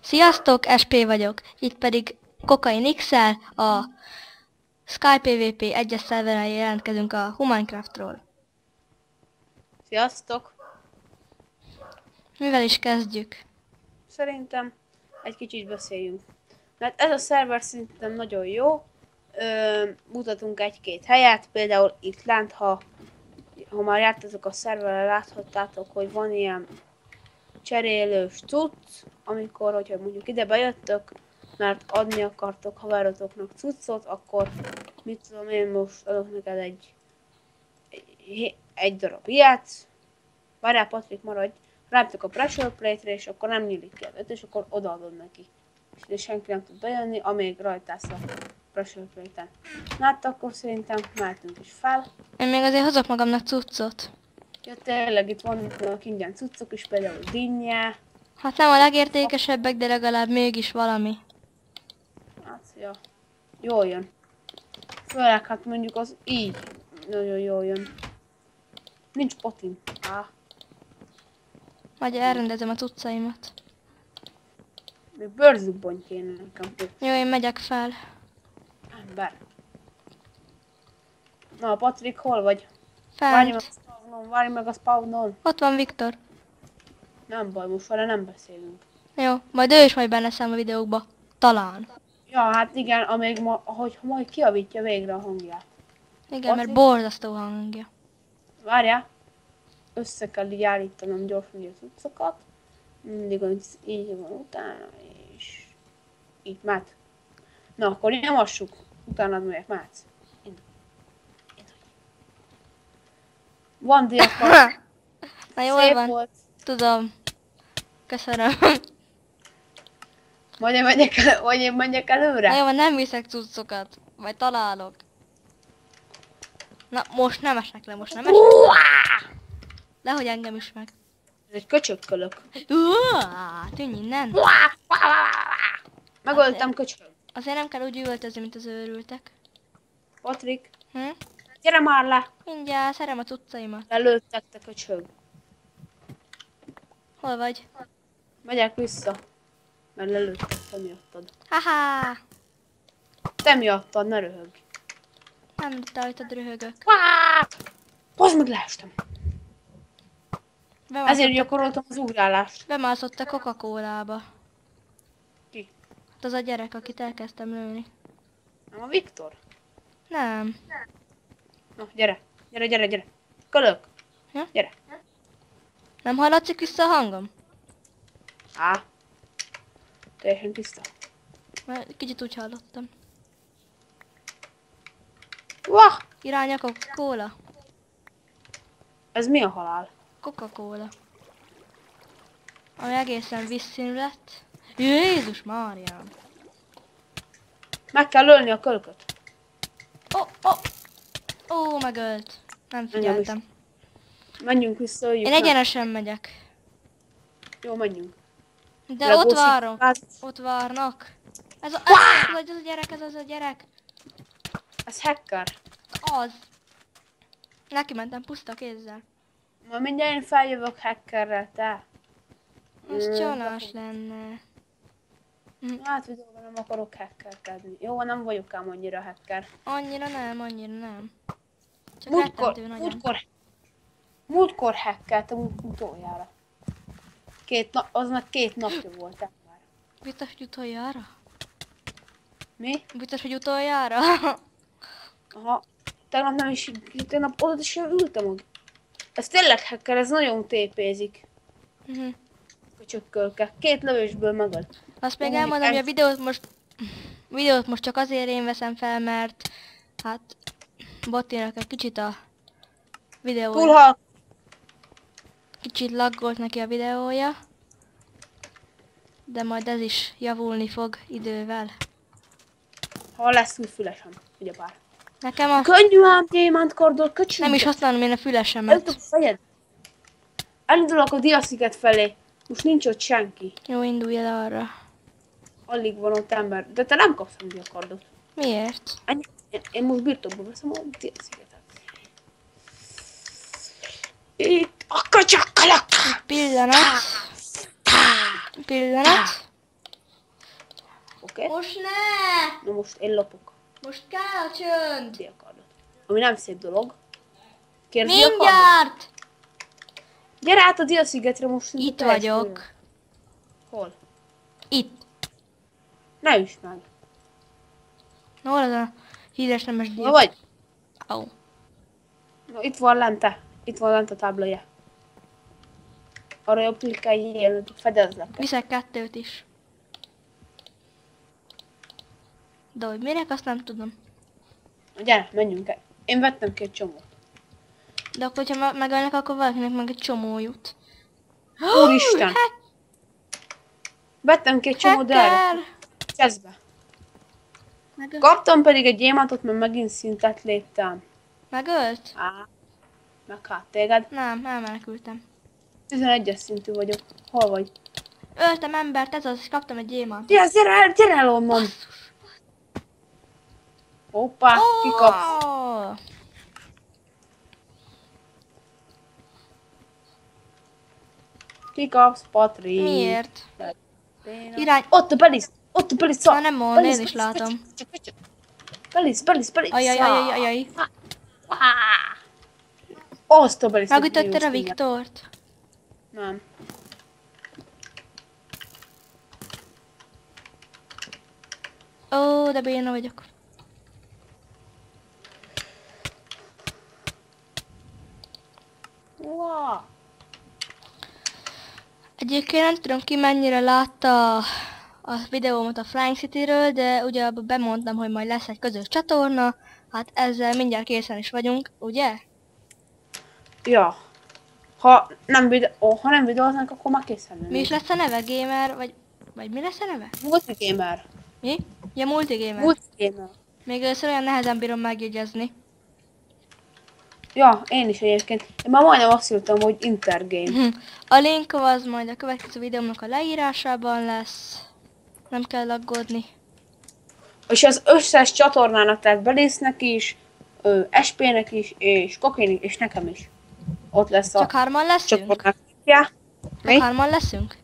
Sziasztok, SP vagyok. Itt pedig Kokain XL, a Sky PvP 1-es szerveren jelentkezünk a Huminecraftról. Sziasztok! Mivel is kezdjük? Szerintem egy kicsit beszéljünk. Mert ez a szerver szerintem nagyon jó. Mutatunk egy-két helyet, például itt lent, ha már jártatok a szerverre, láthattátok, hogy van ilyen cserélős cucc, amikor, hogyha mondjuk ide bejöttök, mert adni akartok haverotoknak cuccot, akkor mit tudom én, most adok neked egy darab ilyet. Várjál, Patrik, maradj! Ráptok a pressure plate-re, és akkor nem nyílik ki az öt, és akkor odaadod neki. És senki nem tud bejönni, amíg rajtász a pressure plate-en. Na hát akkor szerintem mehetünk is fel. Én még azért hozok magamnak cuccot. Ja, tényleg itt vannak ingyen cuccok is, például dinnye. Hát nem a legértékesebbek, de legalább mégis valami. Hát, ja. Jól jön. Főleg hát mondjuk az így nagyon jól jön. Nincs potim. Majd elrendezem a cuccaimat. Még bőrzubbony kéne nekem. Jó, én megyek fel. Ember. Na, Patrik, hol vagy? Várj meg Fent. a spawnon, várj meg a spawnon. Ott van Viktor. Nem baj, most vele nem beszélünk. Jó, majd ő is majd benne szám a videókba. Talán. Ja, hát igen, amíg hogy majd kiavítja végre a hangját. Igen, mert Patrik? borzasztó hangja. Várjál. Össze kell így állítanom gyorsan a cuccokat. Mindig így van utána, és így mehet. Na, akkor nyomassuk. Utána megyek, mehetsz. Van diakat. Na jól Szép van. volt. Tudom. Köszönöm. Majd én menjek előre. Na jó, van, nem viszek cuccokat. Vagy találok. Na, most nem esek le, most nem esek le. Lehogy engem is meg. Ez egy köcsökkölök. Tűnj innen. Megöltem köcsög. Azért nem kell úgy üvöltözni, mint az őrültek. Patrik, Hm? gyere már le. Mindjárt szerem a cuccaimat. Lelőttek, te köcsög. Hol vagy? Megyek vissza. Mert lelőttek, te miattad. Haha! Te miattad, ne röhögj. Nem rajtad röhögök. Hozd meg, leestem. Bemászott Ezért gyakoroltam az ugrálást. Bemászott a Coca-Colába. Ki? Hát az a gyerek, akit elkezdtem lőni. Nem a Viktor? Nem. Na, gyere. Gyere. Kölök. Ja? Gyere. Nem hallatszik vissza a hangom? Teljesen tiszta. Mert kicsit úgy hallottam. Wah! Irány a Coca-Cola. Ez mi a halál? Coca-Cola. Ami egészen vízszínű lett. Jézus Máriám! Meg kell ölni a kölköt. Ó, megölt. Nem figyeltem. Menjünk vissza, öljük Én meg. egyenesen megyek. Jó, menjünk. De Legó ott várok. szikláz. Ott várnak. Ez a gyerek, ez az a gyerek. Ez hacker. Az. Neki mentem puszta kézzel. Ma mindjárt én feljövök hackerrel, te. Az csalás lenne. Hát videóban nem akarok hackerkedni. Jó, nem vagyok ám annyira hacker. Annyira nem. Csak rettentő nagyon. Múltkor hackeltem utoljára. Az meg 2 napja volt már. Biztos, hogy utoljára? Mi? Biztos, hogy utoljára? Aha. Tegnap oda is ültem. Ez tényleg hacker, ez nagyon tépézik. Köcsökkölke. 2 lövésből megölt. Azt még elmondom, hogy a videót most csak azért én veszem fel, mert hát Bottinak egy kicsit a videója. Túlhal. Kicsit laggolt neki a videója. De majd ez is javulni fog idővel. Ha lesz új fülesem. Ugyebár. Nekem a... Könnyű ám gyémántkardot, köcsög. Nem is használom én a fülesemet. Elindulok a diasziget felé. Most nincs ott senki. Jó, indulj el arra. Alig van ott ember. De te nem kapsz a diakardot. Miért? Én most birtokba veszem a diaszigetet. Itt a köcsökölök! Pillanat. Oké? Most ne! Na most én lopok. Most kell a csönd! Diakardot. Ami nem szép dolog. Kérsz diakardot? Mindjárt! Gyere át a Dia-szigetre most. szinte Itt perc vagyok. múlva. Hol? Itt. Ne üsd meg. Hol az a híres nemes Hol diak? vagy? Ó. No, itt van lente. Itt van lent a táblaja. Arra jobb klikkelj ilyen, fedezlek. Viszek 2 is. De hogy minek, azt nem tudom. Gyere, menjünk el. Én vettem ki egy csomót. De akkor, hogyha megölnek, akkor valakinek meg egy csomó jut. Úristen! Vettem ki egy csomót, de erre. Hacker! Kezd be. Kaptam pedig egy gyémántot, mert megint szintet léptem. Megölt? Á, meg hát téged. Nem, elmenekültem. 11-es szintű vagyok. Hol vagy? Öltem embert, ez az, és kaptam egy gyémánt. Gyere el onnan! Hoppá, kikapsz. Kikapsz, Patrik. Miért? Irány. Irány. Ott a Belisz! Ott a Belisz! Na nem mond, én is látom. Belisz! Ajajajajajaj. Azt a Belisz! Megütötted a Viktort? Nem. Ó, de béna vagyok. Wow. Egyébként nem tudom ki mennyire látta a videómat a Flying City-ről, de ugye abban bemondtam, hogy majd lesz egy közös csatorna. Hát ezzel mindjárt készen is vagyunk, ugye? Ja. Ha nem videóznak, akkor már készen Mi is lesz a neve? Gamer? Vagy mi lesz a neve? Multigamer. Mi? Ja, multigamer. Multigamer. Még először olyan nehezen bírom megjegyezni. Ja, én is egyébként. Én már majdnem azt írtam, hogy Intergame. A link az majd a következő videómnak a leírásában lesz. Nem kell aggódni. És az összes csatornának, tehát Belisznek is, SP-nek is, és Kokénik, és nekem is. Ott lesz a Csak 3-an leszünk? csatornák. Ja. Mi? Csak 3-an leszünk?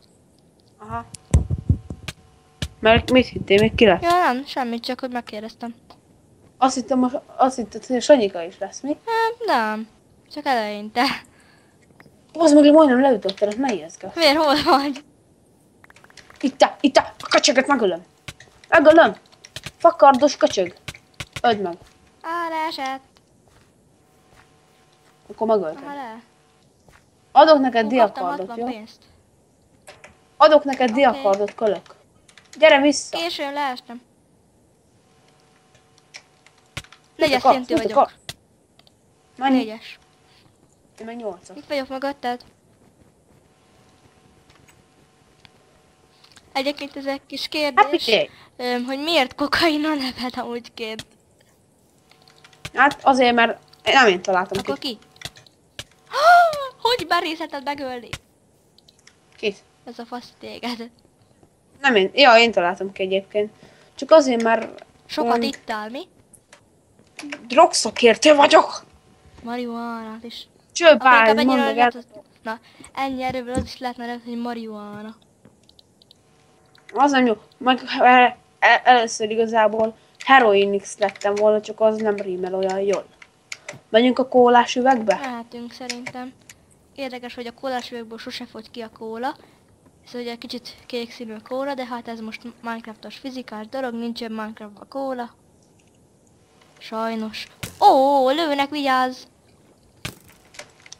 Aha. Mert mit hittél, még ki lesz? Ja, nem, semmit, csak hogy megkérdeztem. Azt hittem, hogy a Sanyika is lesz, mi? Nem, csak eleinte. Az meg majdnem leütötted, azt ne ijesztgess. Miért, hol vagy? Itt, a köcsöget megölöm. Megölöm. Fakardos köcsög. Öld meg. Leesett. Akkor megöltem. Le. Adok neked Kaptam diakardot, 60 jó? pénzt. Adok neked diakardot, kölök. Gyere vissza. Későn leestem. 4-es akarsz? szintű Mit vagyok. akarsz? Mennyi? 4-es. Én meg 8-as. Itt vagyok mögötted. Egyébként ez egy kis Happy kérdés, day. hogy miért kokain a neved amúgyként? Hát azért, mert nem én találtam Akkor ki. ki? Hogy berészeted megölni? Kit? Ez a fasz téged. Nem én. Ja, én találtam ki egyébként. Csak azért, mert Sokat ittál, mi? drogszakértő vagyok. Marihuánát is. Csőbány, Akkor mondd inkább meg el. Na, ennyi erőből az is lehetne nevezni, hogy marihuána. Az nem jó. Meg először igazából heroinix lettem volna, csak az nem rímel olyan jól. Menjünk a kólás üvegbe? Mehetünk szerintem. Érdekes, hogy a kólás üvegből sose fogy ki a kóla. Ez ugye kicsit kék színű a kóla, de hát ez most Minecraftos fizikás dolog, nincsen Minecraftban kóla. Sajnos. Ó, lőnek, vigyázz!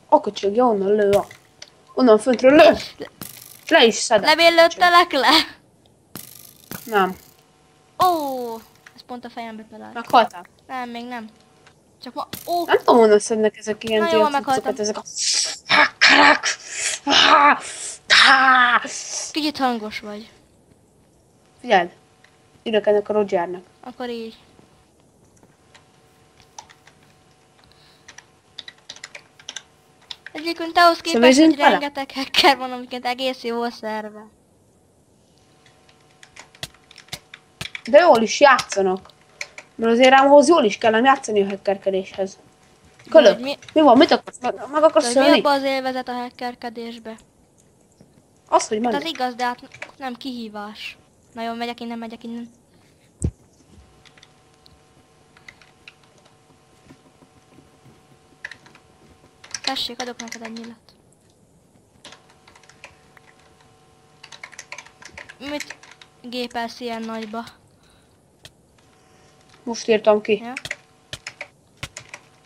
A köcsög, ja, onnan lő a... Onnan föntről lő! Le is szedek. Levéllőttelek le! Nem. Ó, ez pont a fejembe talált. Meghaltál? Nem, még nem. Csak ma... Ó, Nem tudom, honnan szednek ezek ilyen Na jó, diacucokat, meghaltam. ezek a... Krak! kicsit hangos vagy. Figyeld! Írok ennek a Rogernek. Akkor így. Egyébként ahhoz képest, Szövézünk hogy vele? rengeteg hacker van, amiket egész jó a szerve. De jól is játszanak. Mert azért ám ahhoz jól is kellene játszani a hackerkedéshez. Kölök, Hogy mi- mi van? Mit akarsz? Meg akarsz Tudod, mi szólni? abba az élvezet a hackerkedésbe? Az, hogy Hát az mennek. igaz, de hát nem kihívás. Na jó, megyek innen. Tessék, adok neked egy nyilat. Mit gépelsz ilyen nagyba? Most írtam ki. Ja?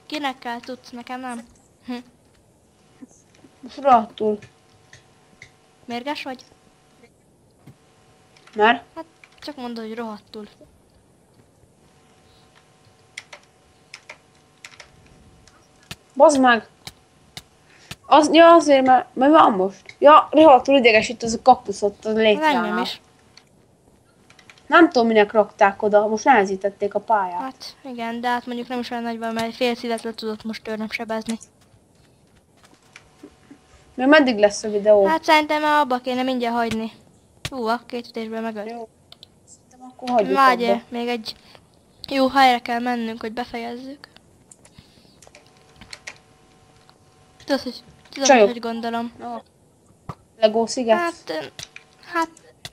Kinek kell tudsz, nekem nem? Most rohadtul. Mérges vagy? Már? Hát csak mondod, hogy rohadtul. Bazd meg! Ja, azért, mert van most. Ja, rohadtul idegesít az a kaktusz ott a Az engem létránál. is. Nem tudom, minek rakták oda, most nehezítették a pályát. Hát igen, de hát mondjuk nem is olyan nagyban, mert fél szívet le tudott most tőlem sebezni. Még meddig lesz a videó? Hát szerintem már abba kéne mindjárt hagyni. Húha, 2 ütésből megölt. Jó. Szerintem akkor hagyjuk Várj, abba. még egy jó helyre kell mennünk, hogy befejezzük. Tudod, Csajok. hogy gondolom. Legó sziget? Hát,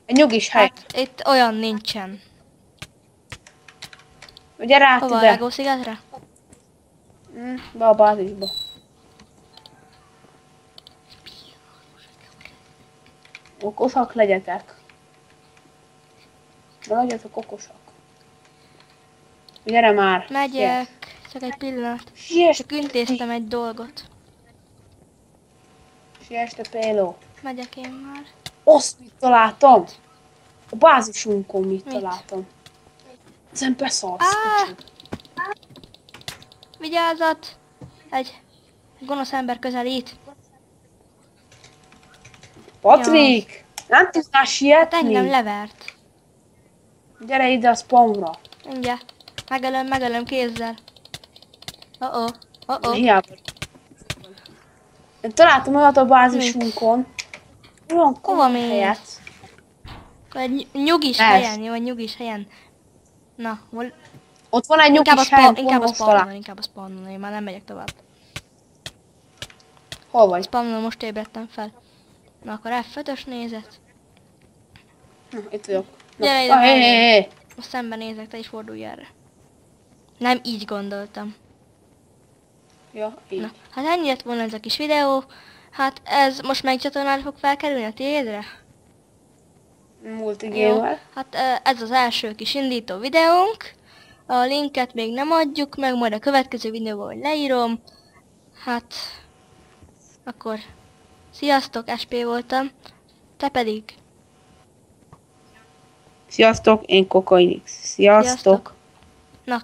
Egy nyugis hely. hát itt olyan nincsen. Gyere át Hova, a ide. Legó szigetre? Be a bázisba. Okosak legyetek. De legyetek okosak. Gyere már. Megyek, csak egy pillanat. Siess, Csak intéztem egy dolgot. siess te Péló. Megyek én már. Azt mit találtam? A bázisunkon mit Mit? találtam? Ezen beszarsz, Á! kocsi. Vigyázat! Egy gonosz ember közelít. Patrik! Nem tudnál Hát sietni? engem levert. Gyere ide a spawnra. Mindjárt. Megölöm kézzel. Oh-oh. Hiába. Én találtam olyat a bázisunkon. Olyan komoly mész? helyet. Akkor egy nyugis Ez. helyen, jó, egy nyugis helyen. Na, hol? Ott van egy nyugis hely, Inkább a pont talál. spawnon, én már nem megyek tovább. Hol vagy? Spawnon most ébredtem fel. Na akkor F5-ös nézet. Na, itt vagyok. Gyere ide, Hé, mellém. hé, hé. Most szemben nézek, te is fordulj erre. Nem így gondoltam. Ja, így. Na, hát ennyi lett volna ez a kis videó. Hát ez most melyik csatornára fog felkerülni, a tiédre? Jó, Multigamer. hát ez az első kis indító videónk. A linket még nem adjuk meg, majd a következő videóban hogy leírom. Hát, akkor sziasztok, SP voltam. Te pedig. Sziasztok, én Kokainix. Sziasztok. Na,